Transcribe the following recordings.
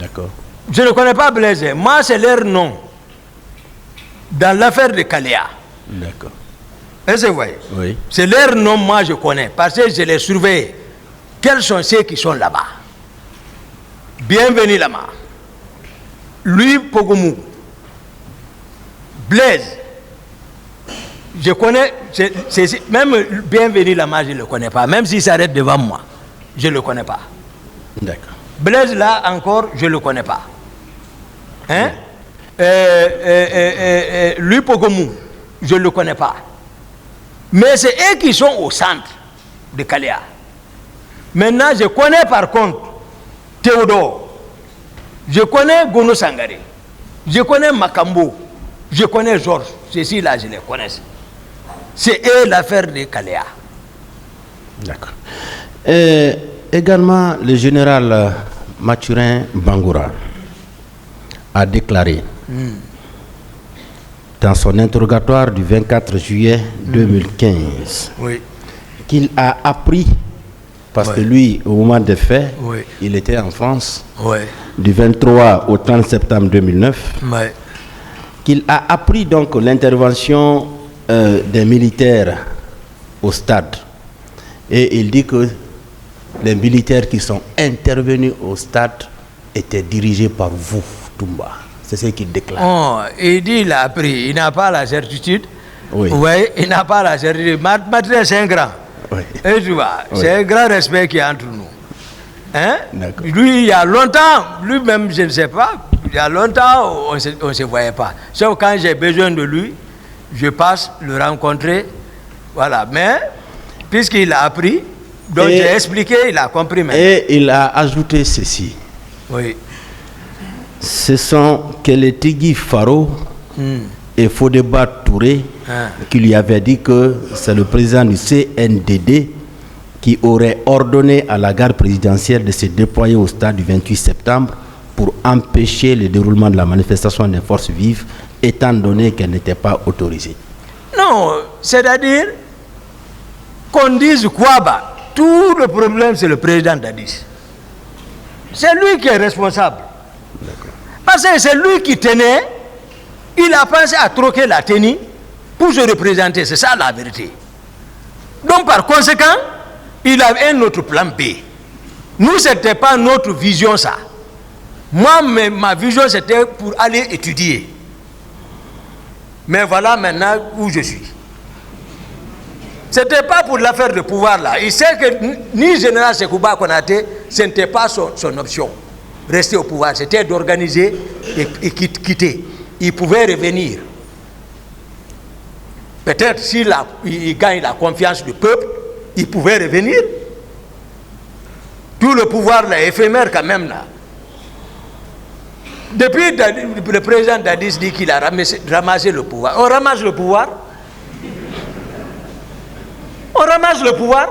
D'accord. Je ne connais pas Blaise. Moi, c'est leur nom. Dans l'affaire de Kaléa. D'accord. Est-ce que vous voyez? Oui. C'est leur nom, moi, je connais. Parce que je les surveille. Quels sont ceux qui sont là-bas? Bienvenue là-bas. Lui, Pogomou. Blaise. Je connais, même Bienvenue là-bas, je ne le connais pas. Même s'il s'arrête devant moi, je ne le connais pas. D'accord. Blaise là encore, je ne le connais pas. Hein? Lui Pogomou, je ne le connais pas. Mais c'est eux qui sont au centre de Kaléa. Maintenant, je connais par contre Théodore. Je connais Gono Sangare. Je connais Makambo. Je connais Georges. Ceci-là, je les connais. C'est eux l'affaire de Kaléa. D'accord. Également, le général Mathurin Bangoura a déclaré dans son interrogatoire du 24 juillet 2015 qu'il a appris, parce que lui, au moment des faits, il était en France, du 23 au 30 septembre 2009, qu'il a appris donc l'intervention des militaires au stade. Et il dit que les militaires qui sont intervenus au stade étaient dirigés par vous, Toumba. C'est ce qu'il déclare. Oh, il dit il a appris, il n'a pas la certitude. Oui. Oui, il n'a pas la certitude. Mathurin, c'est un grand. Oui. Et tu vois, c'est un grand respect qui est entre nous. Hein? Lui, il y a longtemps, lui-même, je ne sais pas, il y a longtemps, on ne se voyait pas. Sauf quand j'ai besoin de lui, je passe le rencontrer. Voilà. Mais, puisqu'il a appris, donc j'ai expliqué, il a compris maintenant. Et il a ajouté ceci. Oui. Ce sont Kélétigui Faro et Fodeba Touré qui lui avaient dit que c'est le président du CNDD qui aurait ordonné à la garde présidentielle de se déployer au stade du 28 septembre pour empêcher le déroulement de la manifestation des forces vives, étant donné qu'elle n'était pas autorisée. Non, c'est-à-dire qu'on dise quoi, bah, tout le problème c'est le président d'Addis. C'est lui qui est responsable. Parce que c'est lui qui tenait, il a pensé à troquer la tenue pour se représenter, c'est ça la vérité. Donc par conséquent, il avait un autre plan B. Nous, ce n'était pas notre vision ça. Moi, ma vision c'était pour aller étudier. Mais voilà maintenant où je suis. Ce n'était pas pour l'affaire de pouvoir là. Il sait que ni général Sekouba Konaté, ce n'était pas son option. Rester au pouvoir, c'était d'organiser et quitter. Il pouvait revenir. Peut-être s'il gagne la confiance du peuple, il pouvait revenir. Tout le pouvoir là, éphémère quand même là. Depuis le président Dadis dit qu'il a ramassé le pouvoir. On ramasse le pouvoir. On ramasse le pouvoir.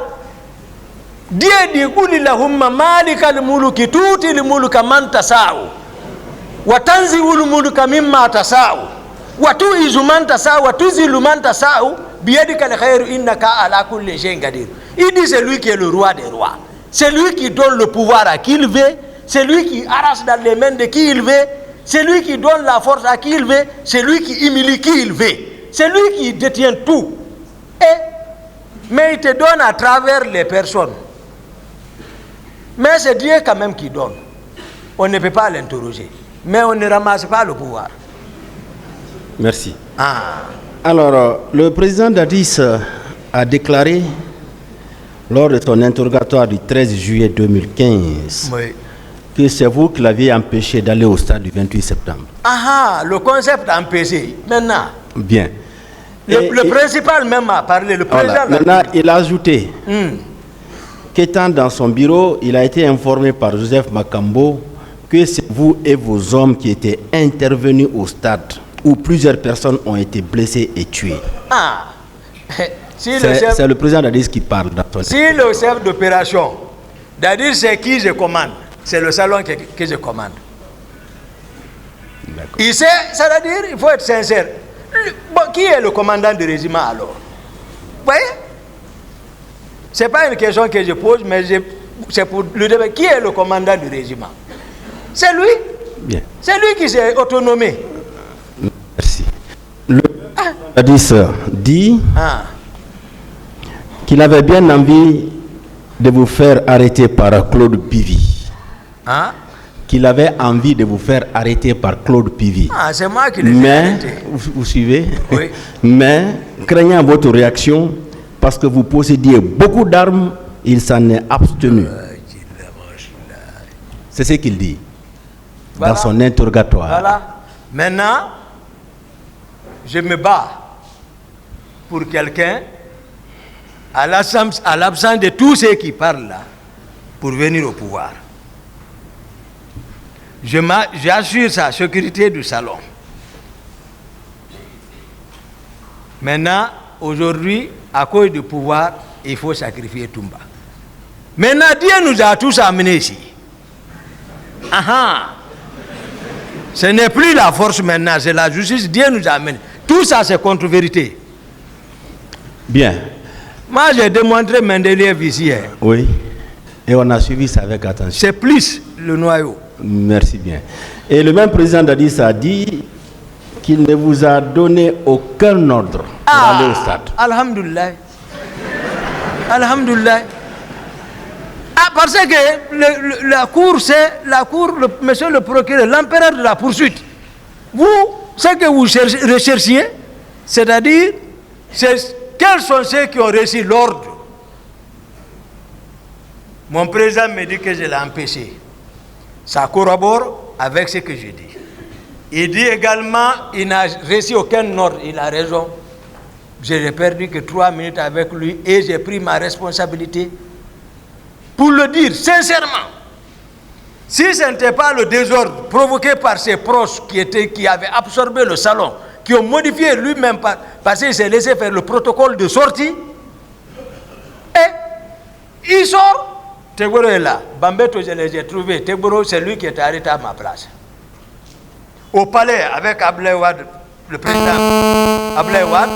Dieu dit Qulillahumma malikal muluki tutil muluka man tasau wa tanzi'ul muluka mimma tasau wa tu'izu man tasau wa tuzilu man tasau biyadikal khairu innaka ala kulli shay'in qadir. Il dit c'est lui qui est le roi des rois. C'est lui qui donne le pouvoir à qui il veut, c'est lui qui arrache dans les mains de qui il veut, c'est lui qui donne la force à qui il veut, c'est lui qui humilie qui il veut. C'est lui qui détient tout. Mais il te donne à travers les personnes. Mais c'est Dieu quand même qui donne. On ne peut pas l'interroger. Mais on ne ramasse pas le pouvoir. Merci. Alors, le président Dadis a déclaré, lors de son interrogatoire du 13 juillet 2015, que c'est vous qui l'aviez empêché d'aller au stade du 28 septembre. Le concept empêché. Maintenant. Bien. Le principal même a parlé. Le président maintenant, il a ajouté qu'étant dans son bureau, il a été informé par Joseph Makambo que c'est vous et vos hommes qui étaient intervenus au stade où plusieurs personnes ont été blessées et tuées. C'est le président Dadis qui parle. Si le chef d'opération, Dadis c'est qui je commande, c'est le salon que je commande. Il sait, c'est-à-dire, il faut être sincère. Qui est le commandant du régiment alors? Vous voyez? Ce n'est pas une question que je pose, mais c'est pour le débat. Qui est le commandant du régiment? C'est lui. Bien. C'est lui qui s'est autonomé. Merci. Le Dadis dit qu'il avait bien envie de vous faire arrêter par Claude Pivy. Qu'il avait envie de vous faire arrêter par Claude Pivy. C'est moi qui l'ai fait arrêter. Vous suivez? Oui. Mais, craignant votre réaction, parce que vous possédiez beaucoup d'armes, il s'en est abstenu. C'est ce qu'il dit dans son interrogatoire. Voilà. Maintenant, je me bats pour quelqu'un, à l'absence de tous ceux qui parlent là, pour venir au pouvoir. J'assure sa sécurité du salon. Maintenant, aujourd'hui, à cause du pouvoir, il faut sacrifier Toumba. Maintenant, Dieu nous a tous amenés ici. Ce n'est plus la force maintenant, c'est la justice. Dieu nous a amenés. Tout ça, c'est contre-vérité. Bien. Moi, j'ai démontré Mendeleev ici. Oui. Et on a suivi ça avec attention. C'est plus le noyau. Merci bien. Et le même président Dadis a dit qu'il ne vous a donné aucun ordre pour aller au stade. Alhamdulillah. Alhamdulillah. Parce que la cour, c'est monsieur le procureur, l'empereur de la poursuite. Vous, ce que vous recherchiez, c'est-à-dire, quels sont ceux qui ont reçu l'ordre? Mon président me dit que je l'ai empêché. Ça corrobore avec ce que je dis. Il dit également qu'il n'a reçu aucun ordre. Il a raison. Je n'ai perdu que 3 minutes avec lui et j'ai pris ma responsabilité pour le dire sincèrement. Si ce n'était pas le désordre provoqué par ses proches qui avaient absorbé le salon, qui ont modifié lui-même parce qu'il s'est laissé faire le protocole de sortie, et il sort. Tegboro est là. Bambeto, je les ai trouvés. Tegboro, c'est lui qui est arrêté à ma place. Au palais, avec Ablaye Wade, le président Ablaye Wade,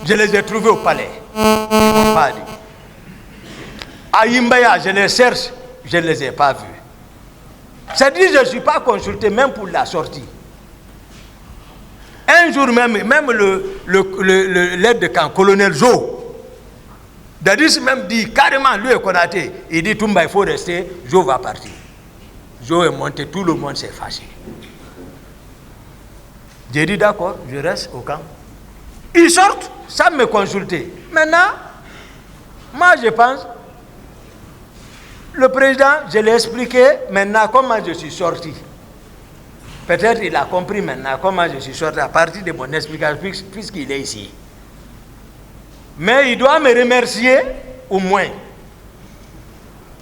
je les ai trouvés au palais. Ils ne m'ont pas dit. À Imbaya, je les cherche, je ne les ai pas vus. C'est-à-dire que je ne suis pas consulté même pour la sortie. Un jour même l'aide de camp, colonel Zo, Dadis même dit carrément, lui et Konaté, il dit Toumba, il faut rester, Jo va partir. Jo est monté, tout le monde s'est fâché. J'ai dit d'accord, je reste au camp. Ils sortent sans me consulter. Maintenant, moi je pense, le président, je l'ai expliqué maintenant comment je suis sorti. Peut-être il a compris maintenant comment je suis sorti à partir de mon explication puisqu'il est ici. Mais il doit me remercier au moins.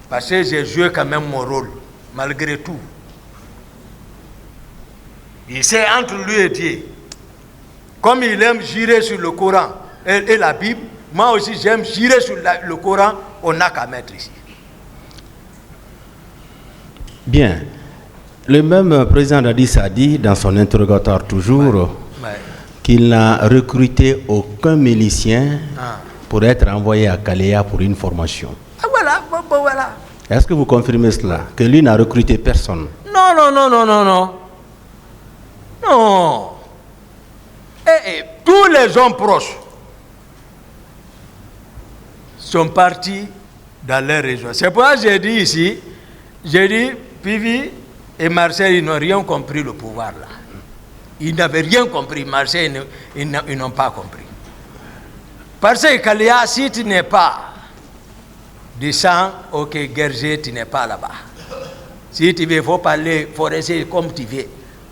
Parce que j'ai joué quand même mon rôle, malgré tout. Il sait entre lui et Dieu. Comme il aime jurer sur le Coran et la Bible, moi aussi j'aime jurer sur le Coran, on n'a qu'à mettre ici. Bien. Le même président Dadis a dit dans son interrogatoire toujours qu'il n'a recruté aucun milicien pour être envoyé à Kalea pour une formation. Voilà. Est-ce que vous confirmez cela? Que lui n'a recruté personne? Non. Tous les hommes proches sont partis dans leur région. C'est pourquoi j'ai dit ici, Pivy et Marseille, ils n'ont rien compris le pouvoir là. Ils n'avaient rien compris. Marseille, ils n'ont pas compris. Parce que Kalea, si tu n'es pas du sang, ok, Gergé, tu n'es pas là-bas. Si tu veux, il faut parler, il faut rester comme tu veux.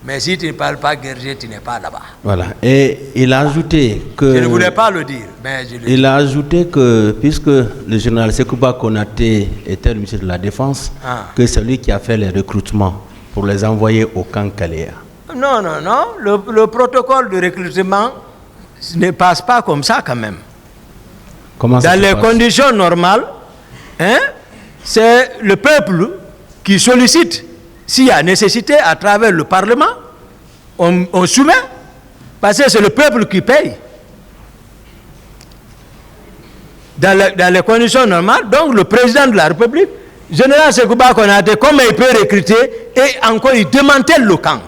Mais si tu ne parles pas Gergé, tu n'es pas là-bas. Voilà. Et il a ajouté que... Je ne voulais pas le dire, mais je le dis. Il a ajouté que, puisque le général Sekouba Konaté était le ministre de la Défense, que c'est lui qui a fait les recrutements pour les envoyer au camp Kalea. Non. Le protocole de recrutement ne passe pas comme ça quand même. Comment ça Dans les conditions normales, c'est le peuple qui sollicite. S'il y a nécessité à travers le Parlement, on soumet. Parce que c'est le peuple qui paye. Dans les conditions normales, donc le président de la République, général Sekouba Konaté, comment il peut recruter et encore il démantèle le camp.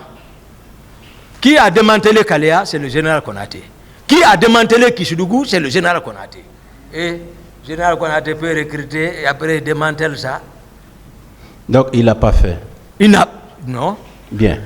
Qui a démantelé Kalea? C'est le général Konaté. Qui a démantelé Kishidougou? C'est le général Konaté. Et le général Konaté peut recruter et après il démantèle ça. Donc il n'a pas fait. Il n'a... Non. Bien.